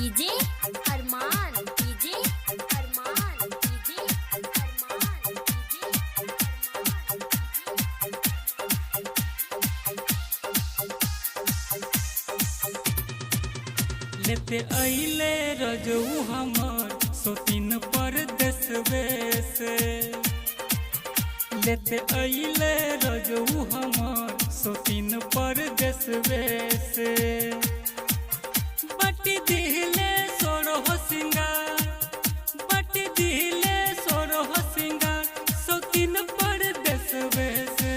DJ अरमान, DJ अरमान, DJ अरमान, DJ लेते अइले रजऊ हमर सोतीन परदेसवे से। लेते अइले रजऊ हमर सोतीन परदेसवे से। बटी दिले सोरह सिंगार, बटी दिले सोरह सिंगार सोतीन परदेसवे से।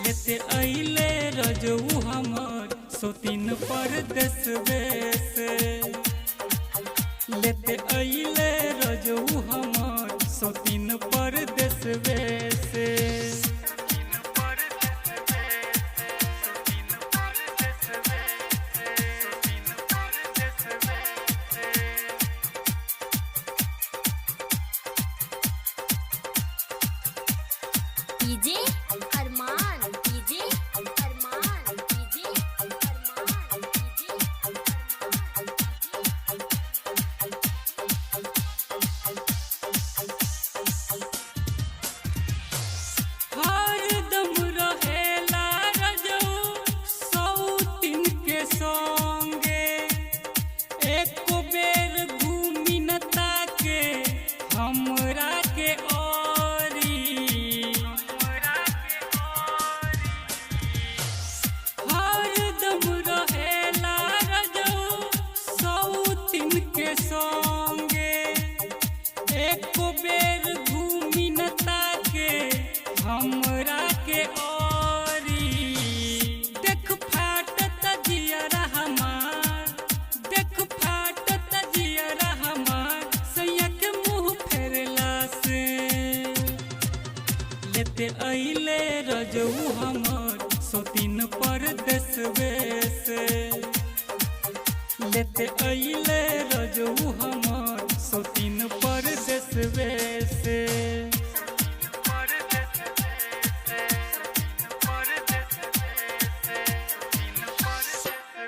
लेते अइले रजऊ हमर सोतीन परदेसवे से। लेते अइले रजऊ हमर सोतीन परदेसवे से। डीजे अरमान, डीजे अरमान, डीजे अरमान, डीजे हरदम रहेला रजऊ सौतीन के संगे। एको बेर घूमी न ताके हमरा के ओरी। हरदम रहेला रजऊ सौतीन के संगे। एको बेर घूमी न ताके हमरा के ओरी। देख फाटत जियरा हमार, देख फाटत जियरा हमार सैया के मुँह फेरला से। लेते अइले रजऊ हमर सोतीन परदेसवे से। लेते अइले रजऊ हमर सोतीन परदेसवे से।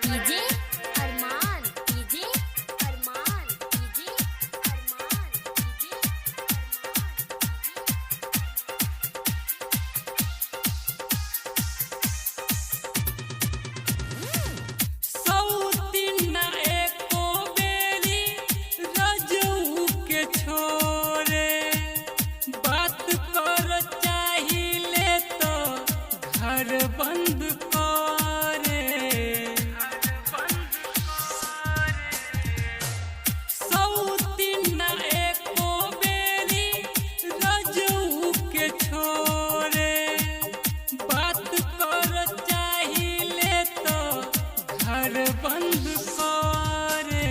डीजे अरमान, डीजे अरमान, डीजे अरमान, डीजे सौतीन एको बेरी रजऊ के छोरे। बात कर चाहिले तो घर बंद करे। सौतीन एको बेरी रजऊ के छोरे। बात कर चाहिले तो घर बंद करे।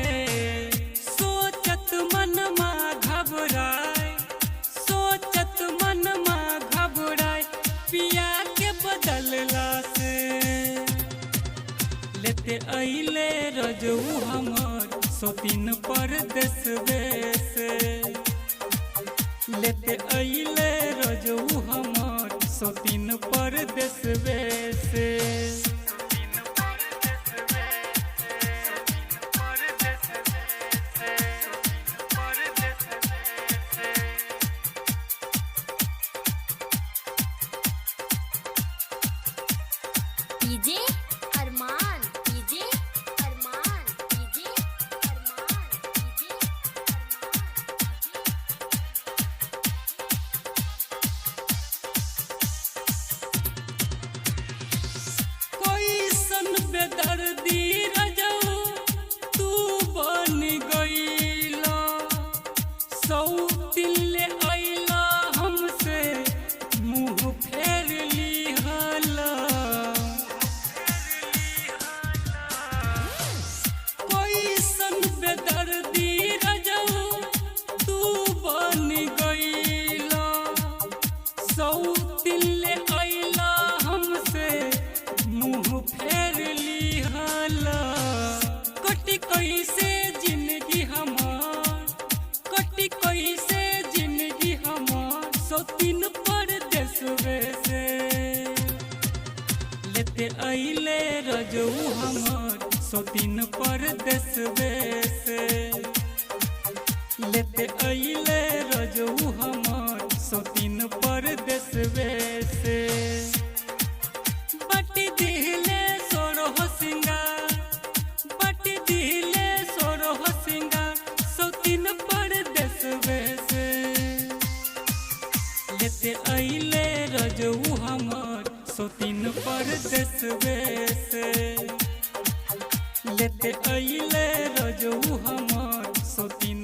सोचत मनमा घबराए, सोचत मनमा घबराए पिया के बदलला से। लेते अइले रजऊ हमर सोतीन परदेसवे से। लेते अइले रजऊ हमर सोतीन परदेसवे से। डीजे अरमान, डीजे अरमान, डीजे अरमान, डीजे कैसन बेदर्दी रजऊ तू बन गइला। सौतीन ले अइला हमसे मुँह फेर लिहला। कैसन बेदर्दी रजऊ तू बन गइला। सौतीन ले अइला हमसे मुँह फेर लिहला। कटी कैसे जिंदगी हमार, कटी कैसे जिंदगी हमार सोतीन परदेसवे से। लेते अइले रजऊ हमर सौतीन परदेसवे से लेते अइले रजऊ हमर सौतीन परदेसवे से बटी दिले सोरह सिंगार बटी दिले सोरह सिंगार सौतीन परदेसवे से लेते अइले रजऊ हमर सौतीन परदेसवे से लेते अइले रजऊ हमर सौतीन